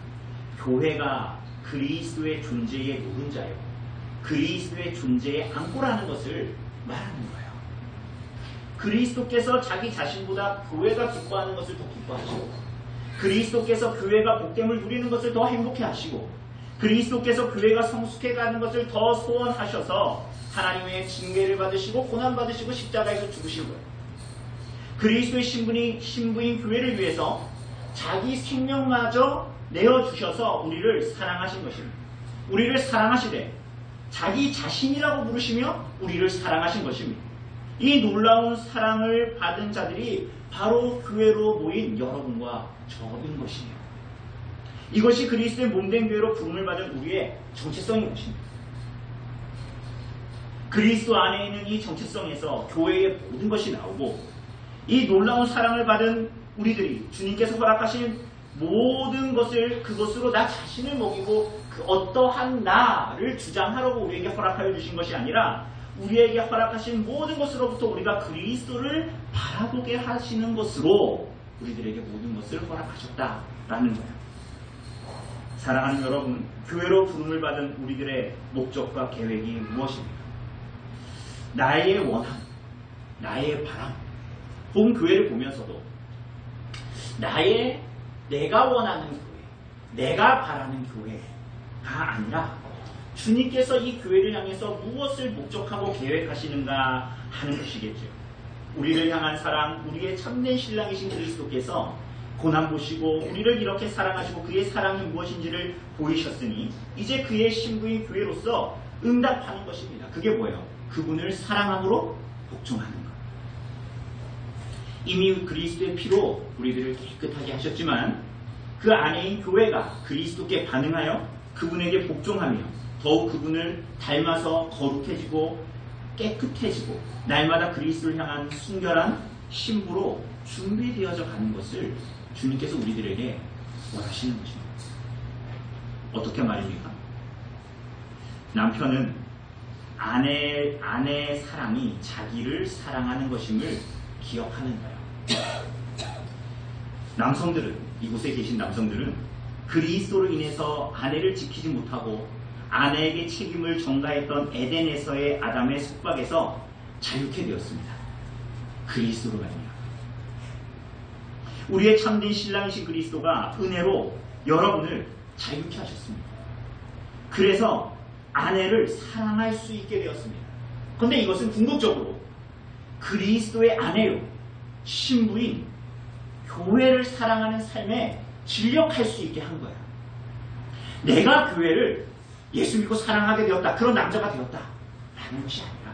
교회가 그리스도의 존재의 노른자예요. 그리스도의 존재의 안고라는 것을 말하는 거예요. 그리스도께서 자기 자신보다 교회가 기뻐하는 것을 더 기뻐하시고 그리스도께서 교회가 복됨을 누리는 것을 더 행복해 하시고 그리스도께서 교회가 성숙해가는 것을 더 소원하셔서 하나님의 징계를 받으시고 고난받으시고 십자가에서 죽으신 거예요. 그리스도의 신부인 교회를 위해서 자기 생명마저 내어주셔서 우리를 사랑하신 것입니다. 우리를 사랑하시되 자기 자신이라고 부르시며 우리를 사랑하신 것입니다. 이 놀라운 사랑을 받은 자들이 바로 교회로 모인 여러분과 저인 것이에요. 이것이 그리스도의 몸된 교회로 부름을 받은 우리의 정체성인 것입니다. 그리스도 안에 있는 이 정체성에서 교회의 모든 것이 나오고 이 놀라운 사랑을 받은 우리들이 주님께서 허락하신 모든 것을 그것으로 나 자신을 먹이고 그 어떠한 나를 주장하라고 우리에게 허락하여 주신 것이 아니라 우리에게 허락하신 모든 것으로부터 우리가 그리스도를 바라보게 하시는 것으로 우리들에게 모든 것을 허락하셨다라는 거예요. 사랑하는 여러분, 교회로 부름을 받은 우리들의 목적과 계획이 무엇입니까? 나의 원함, 나의 바람, 혹은 교회를 보면서도 내가 원하는 교회, 내가 바라는 교회가 아니라 주님께서 이 교회를 향해서 무엇을 목적하고 계획하시는가 하는 것이겠죠. 우리를 향한 사랑, 우리의 참된 신랑이신 그리스도께서 고난 보시고 우리를 이렇게 사랑하시고 그의 사랑이 무엇인지를 보이셨으니 이제 그의 신부인 교회로서 응답하는 것입니다. 그게 뭐예요? 그분을 사랑함으로 복종하는 것. 이미 그리스도의 피로 우리들을 깨끗하게 하셨지만 그 안에인 교회가 그리스도께 반응하여 그분에게 복종하며 더욱 그분을 닮아서 거룩해지고 깨끗해지고 날마다 그리스도를 향한 순결한 신부로 준비되어져 가는 것을 주님께서 우리들에게 원하시는 것입니다. 어떻게 말입니까? 남편은 아내의 사랑이 자기를 사랑하는 것임을 기억하는 거예요. 남성들은, 이곳에 계신 남성들은 그리스도로 인해서 아내를 지키지 못하고 아내에게 책임을 전가했던 에덴에서의 아담의 속박에서 자유케 되었습니다. 그리스도로 말미암아. 우리의 참된 신랑이신 그리스도가 은혜로 여러분을 자유케 하셨습니다. 그래서 아내를 사랑할 수 있게 되었습니다. 그런데 이것은 궁극적으로 그리스도의 아내요, 신부인 교회를 사랑하는 삶에 진력할 수 있게 한 거야. 내가 교회를 예수 믿고 사랑하게 되었다, 그런 남자가 되었다 라는 것이 아니라,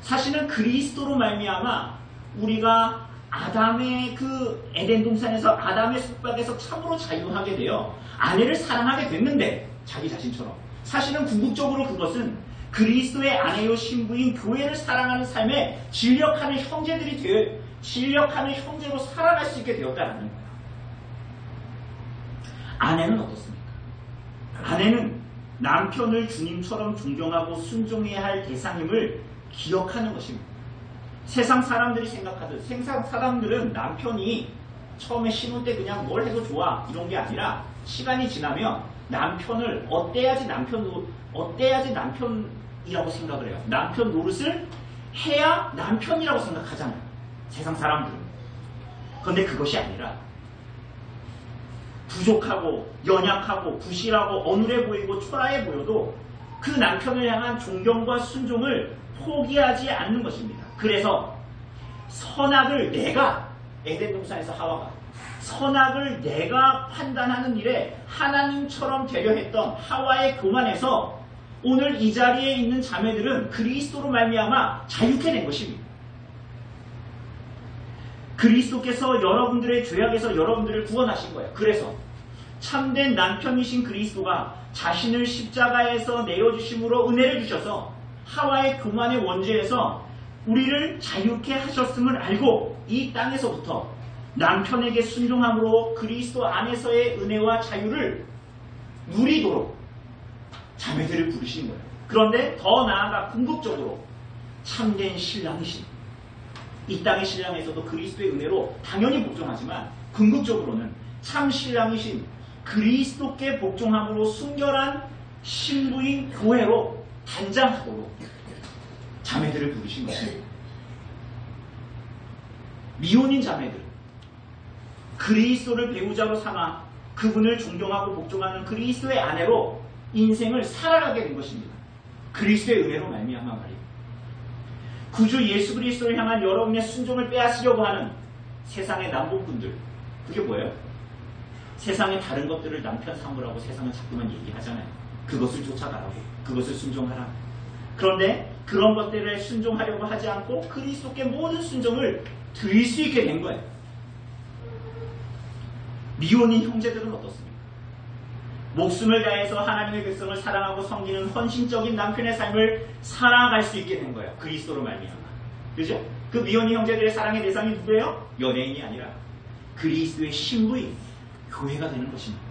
사실은 그리스도로 말미암아 우리가 아담의 그 에덴 동산에서 아담의 속박에서 참으로 자유하게 되어 아내를 사랑하게 됐는데, 자기 자신처럼 사실은 궁극적으로 그것은 그리스도의 아내요 신부인 교회를 사랑하는 삶에 진력하는 형제로 살아갈 수 있게 되었다는 거예요. 아내는 어떻습니까? 아내는 남편을 주님처럼 존경하고 순종해야 할 대상임을 기억하는 것입니다. 세상 사람들은 남편이 처음에 신혼 때 그냥 뭘 해도 좋아 이런 게 아니라, 시간이 지나면 남편을 어때야지 남편이라고 생각을 해요. 남편 노릇을 해야 남편이라고 생각하잖아요, 세상 사람들은. 그런데 그것이 아니라 부족하고 연약하고 부실하고 어눌해 보이고 초라해 보여도 그 남편을 향한 존경과 순종을 포기하지 않는 것입니다. 그래서 선악을 내가, 에덴 동산에서 하와가 선악을 내가 판단하는 일에 하나님처럼 되려 했던 하와의 교만에서 오늘 이 자리에 있는 자매들은 그리스도로 말미암아 자유케 된 것입니다. 그리스도께서 여러분들의 죄악에서 여러분들을 구원하신 거예요. 그래서 참된 남편이신 그리스도가 자신을 십자가에서 내어주심으로 은혜를 주셔서 하와의 교만의 원죄에서 우리를 자유케 하셨음을 알고 이 땅에서부터 남편에게 순종함으로 그리스도 안에서의 은혜와 자유를 누리도록 자매들을 부르신 거예요. 그런데 더 나아가 궁극적으로 참된 신랑이신, 이 땅의 신랑에서도 그리스도의 은혜로 당연히 복종하지만 궁극적으로는 참 신랑이신 그리스도께 복종함으로 순결한 신부인 교회로 단장하도록 자매들을 부르신 것입니다. 미혼인 자매들, 그리스도를 배우자로 삼아 그분을 존경하고 복종하는 그리스도의 아내로 인생을 살아가게 된 것입니다. 그리스도의 은혜로 말미암아 말이에요. 구주 예수 그리스도를 향한 여러분의 순종을 빼앗으려고 하는 세상의 남봉꾼들, 그게 뭐예요? 세상의 다른 것들을 남편 삼으라고 세상은 자꾸만 얘기하잖아요. 그것을 쫓아가라고, 그것을 순종하라고. 그런데 그런 것들을 순종하려고 하지 않고 그리스도께 모든 순종을 드릴 수 있게 된 거예요. 미혼인 형제들은 어떻습니까? 목숨을 다해서 하나님의 백성을 사랑하고 섬기는 헌신적인 남편의 삶을 살아갈 수 있게 된 거예요. 그리스도로 말미암아. 그죠? 그 미혼인 형제들의 사랑의 대상이 누구예요? 연예인이 아니라 그리스도의 신부인 교회가 되는 것입니다.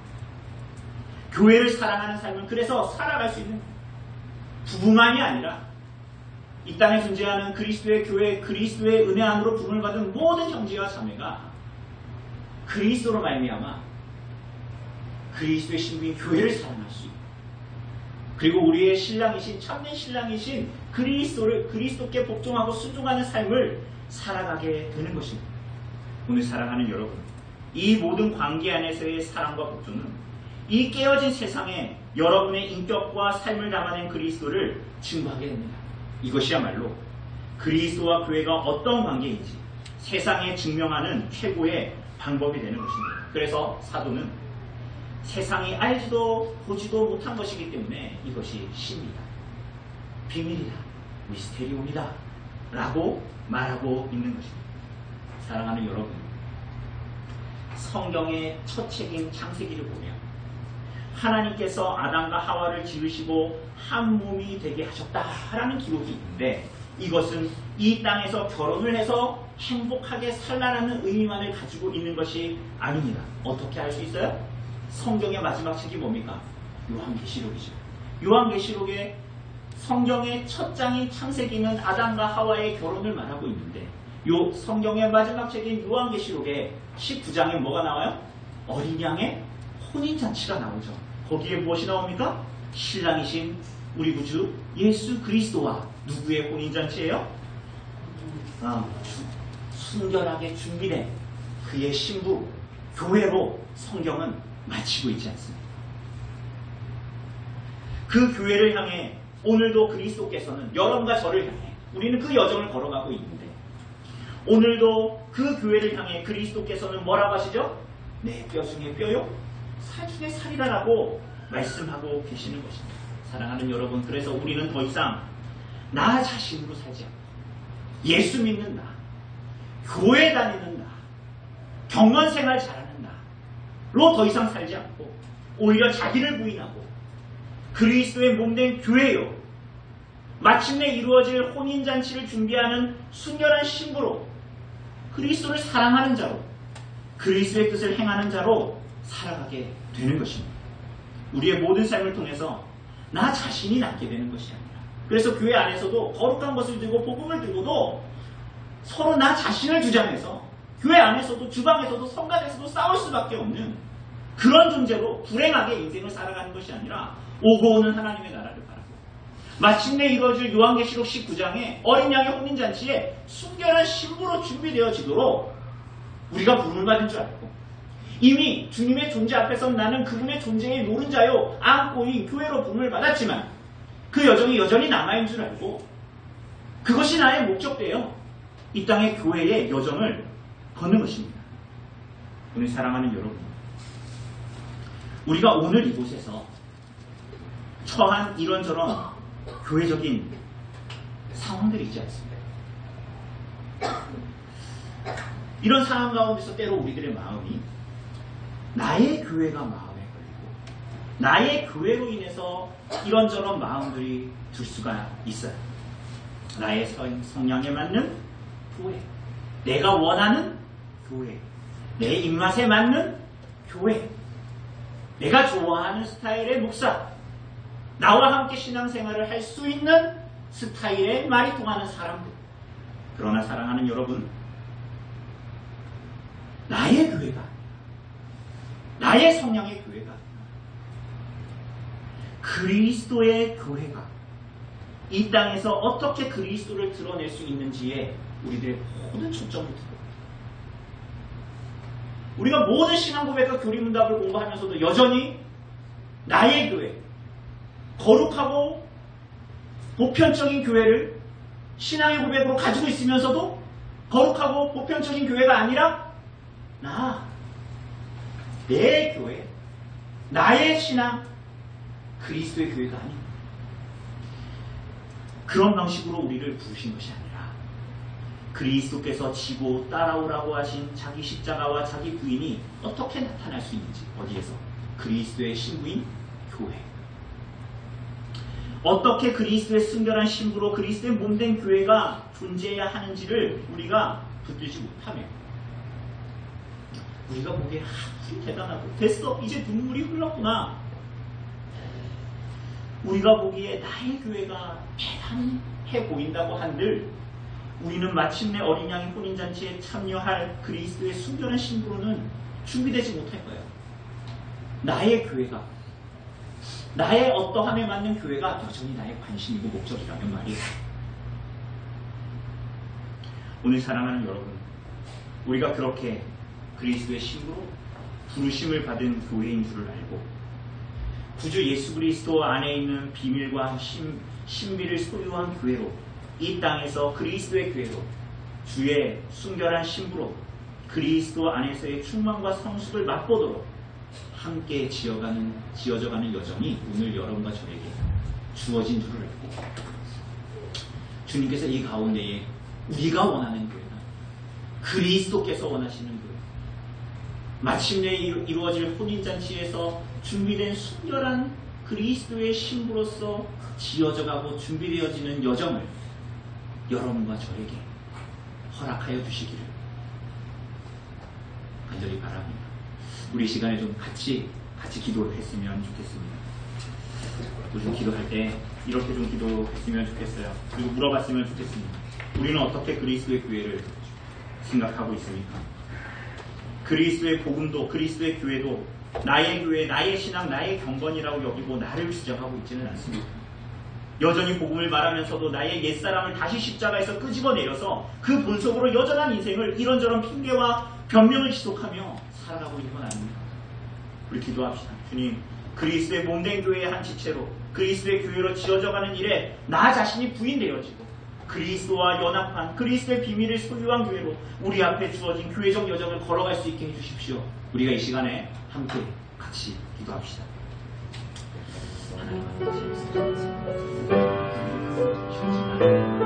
교회를 사랑하는 삶은 그래서 살아갈 수 있는, 부부만이 아니라 이 땅에 존재하는 그리스도의 교회, 그리스도의 은혜 안으로 부름을 받은 모든 형제와 자매가 그리스도로 말미암아 그리스도의 신부인 교회를 사랑할 수 있고, 그리고 우리의 신랑이신, 참된 신랑이신 그리스도께 복종하고 순종하는 삶을 살아가게 되는 것입니다. 오늘 사랑하는 여러분, 이 모든 관계 안에서의 사랑과 복종은 이 깨어진 세상에 여러분의 인격과 삶을 담아낸 그리스도를 증거하게 됩니다. 이것이야말로 그리스도와 교회가 어떤 관계인지 세상에 증명하는 최고의 방법이 되는 것입니다. 그래서 사도는 세상이 알지도 보지도 못한 것이기 때문에 이것이 신이다, 비밀이다, 미스테리움이다 라고 말하고 있는 것입니다. 사랑하는 여러분, 성경의 첫 책인 창세기를 보면 하나님께서 아담과 하와를 지으시고 한 몸이 되게 하셨다라는 기록이 있는데, 이것은 이 땅에서 결혼을 해서 행복하게 살라는 의미만을 가지고 있는 것이 아닙니다. 어떻게 알 수 있어요? 성경의 마지막 책이 뭡니까? 요한계시록이죠. 요한계시록의 성경의 첫 장인 창세기는 아담과 하와의 결혼을 말하고 있는데 요 성경의 마지막 책인 요한계시록의 19장에 뭐가 나와요? 어린 양의 혼인잔치가 나오죠. 거기에 무엇이 나옵니까? 신랑이신 우리 구주 예수 그리스도와 누구의 혼인잔치예요? 순결하게 준비된 그의 신부 교회로 성경은 마치고 있지 않습니다. 그 교회를 향해 오늘도 그리스도께서는 여러분과 저를 향해 우리는 그 여정을 걸어가고 있는데 오늘도 그 교회를 향해 그리스도께서는 뭐라고 하시죠? 내 뼈 중에 뼈요 살 중에 살이라라고 말씀하고 계시는 것입니다. 사랑하는 여러분, 그래서 우리는 더 이상 나 자신으로 살지 않고 예수 믿는 나, 교회 다니는 나, 경건생활 잘하는 나로 더 이상 살지 않고 오히려 자기를 부인하고 그리스도의 몸된 교회요 마침내 이루어질 혼인잔치를 준비하는 순결한 신부로 그리스도를 사랑하는 자로 그리스도의 뜻을 행하는 자로 살아가게 되는 것입니다. 우리의 모든 삶을 통해서 나 자신이 낫게 되는 것이 아니라 그래서 교회 안에서도 거룩한 것을 들고 복음을 들고도 서로 나 자신을 주장해서 교회 안에서도 주방에서도 성간에서도 싸울 수밖에 없는 그런 존재로 불행하게 인생을 살아가는 것이 아니라 오고 오는 하나님의 나라를 바라고 마침내 이루어질 요한계시록 19장에 어린 양의 혼인잔치에 순결한 신부로 준비되어지도록 우리가 부름을 받은 줄 알고 이미 주님의 존재 앞에서 나는 그분의 존재의 노른자요 안고인 교회로 부름을 받았지만 그 여정이 여전히 남아있는 줄 알고 그것이 나의 목적되어 이 땅의 교회의 여정을 걷는 것입니다. 오늘 사랑하는 여러분, 우리가 오늘 이곳에서 처한 이런저런 교회적인 상황들이 있지 않습니까? 이런 상황 가운데서 때로 우리들의 마음이 나의 교회가 마음에 걸리고 나의 교회로 인해서 이런저런 마음들이 들 수가 있어요. 나의 성향에 맞는 교회, 내가 원하는 교회, 내 입맛에 맞는 교회, 내가 좋아하는 스타일의 목사, 나와 함께 신앙생활을 할 수 있는 스타일의 말이 통하는 사람들. 그러나 사랑하는 여러분, 나의 교회가 나의 성향의 교회가 그리스도의 교회가 이 땅에서 어떻게 그리스도를 드러낼 수 있는지에 우리들의 모든 초점을 두고 우리가 모든 신앙 고백과 교리문답을 공부하면서도 여전히 나의 교회, 거룩하고 보편적인 교회를 신앙의 고백으로 가지고 있으면서도 거룩하고 보편적인 교회가 아니라 내 교회, 나의 신앙, 그리스도의 교회가 아닙니다. 그런 방식으로 우리를 부르신 것이 아니라 그리스도께서 지고 따라오라고 하신 자기 십자가와 자기 부인이 어떻게 나타날 수 있는지 어디에서? 그리스도의 신부인 교회. 어떻게 그리스도의 순결한 신부로 그리스도의 몸된 교회가 존재해야 하는지를 우리가 붙들지 못하며 우리가 보기에 아무리 대단하고 됐어 이제 눈물이 흘렀구나 우리가 보기에 나의 교회가 대단해 보인다고 한들 우리는 마침내 어린 양의 혼인잔치에 참여할 그리스도의 순결한 신부로는 준비되지 못할 거예요. 나의 교회가 나의 어떠함에 맞는 교회가 여전히 나의 관심이고 목적이라면 말이에요. 오늘 사랑하는 여러분, 우리가 그렇게 그리스도의 신부로 부르심을 받은 교회인 줄을 알고 구주 예수 그리스도 안에 있는 비밀과 신비를 소유한 교회로 이 땅에서 그리스도의 교회로 주의 순결한 신부로 그리스도 안에서의 충만과 성숙을 맛보도록 함께 지어져가는 여정이 오늘 여러분과 저에게 주어진 줄을 알고 주님께서 이 가운데에 우리가 원하는 교회는 그리스도께서 원하시는 교회 마침내 이루어질 혼인잔치에서 준비된 순결한 그리스도의 신부로서 지어져가고 준비되어지는 여정을 여러분과 저에게 허락하여 주시기를 간절히 바랍니다. 우리 시간에 좀 같이 기도를 했으면 좋겠습니다. 요즘 기도할 때 이렇게 좀 기도했으면 좋겠어요. 그리고 물어봤으면 좋겠습니다. 우리는 어떻게 그리스도의 교회를 생각하고 있습니까? 그리스도의 복음도 그리스도의 교회도 나의 교회, 나의 신앙, 나의 경건이라고 여기고 나를 주장하고 있지는 않습니다. 여전히 복음을 말하면서도 나의 옛사람을 다시 십자가에서 끄집어내려서 그 본속으로 여전한 인생을 이런저런 핑계와 변명을 지속하며 살아가고 있는 건 아닙니다. 우리 기도합시다. 주님, 그리스도의 몸된 교회의 한 지체로 그리스도의 교회로 지어져가는 일에 나 자신이 부인되어지고 그리스도와 연합한 그리스도의 비밀을 소유한 교회로 우리 앞에 주어진 교회적 여정을 걸어갈 수 있게 해주십시오. 우리가 이 시간에 함께 같이 기도합시다. 하나님 아버지, 우리가 그리스도를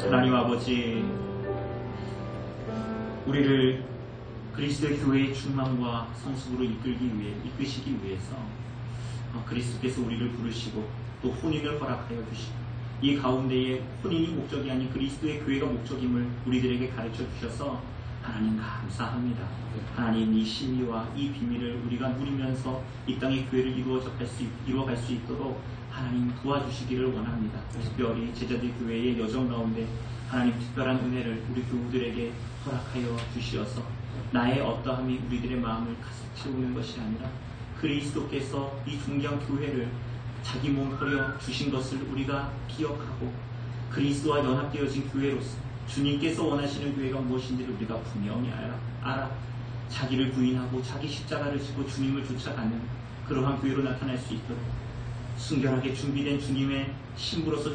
하나님 아버지, 우리를 그리스도의 교회의 충만과 성숙으로 이끄시기 위해서 그리스도께서 우리를 부르시고 또 혼인을 허락하여 주시고 이 가운데에 혼인이 목적이 아닌 그리스도의 교회가 목적임을 우리들에게 가르쳐 주셔서 하나님 감사합니다. 하나님 이 신비와 이 비밀을 우리가 누리면서 이 땅의 교회를 이루어갈 수 있도록 하나님 도와주시기를 원합니다. 특별히 제자들 교회의 여정 가운데 하나님 특별한 은혜를 우리 교우들에게 허락하여 주시어서 나의 어떠함이 우리들의 마음을 가득 채우는 것이 아니라 그리스도께서 이 존귀한 교회를 자기 몸 허려 주신 것을 우리가 기억하고 그리스도와 연합되어진 교회로서 주님께서 원하시는 교회가 무엇인지를 우리가 분명히 알아 자기를 부인하고 자기 십자가를 지고 주님을 쫓아가는 그러한 교회로 나타날 수 있도록 순결하게 준비된 주님의 신부로서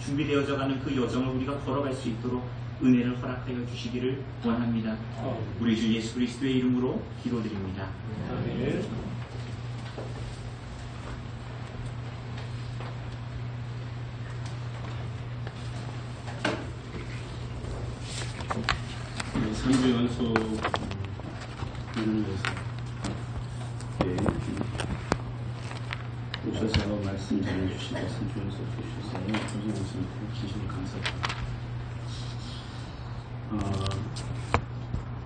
준비되어져가는 그 여정을 우리가 걸어갈 수 있도록 은혜를 허락하여 주시기를 원합니다. 우리 주 예수 그리스도의 이름으로 기도드립니다. 네, 3주 연속 위해서 오셔서 말씀 전해주시고 3주 연속 주셔서 고생하셨습니다. 진심으로 감사드립니다.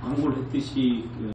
항고를 했듯이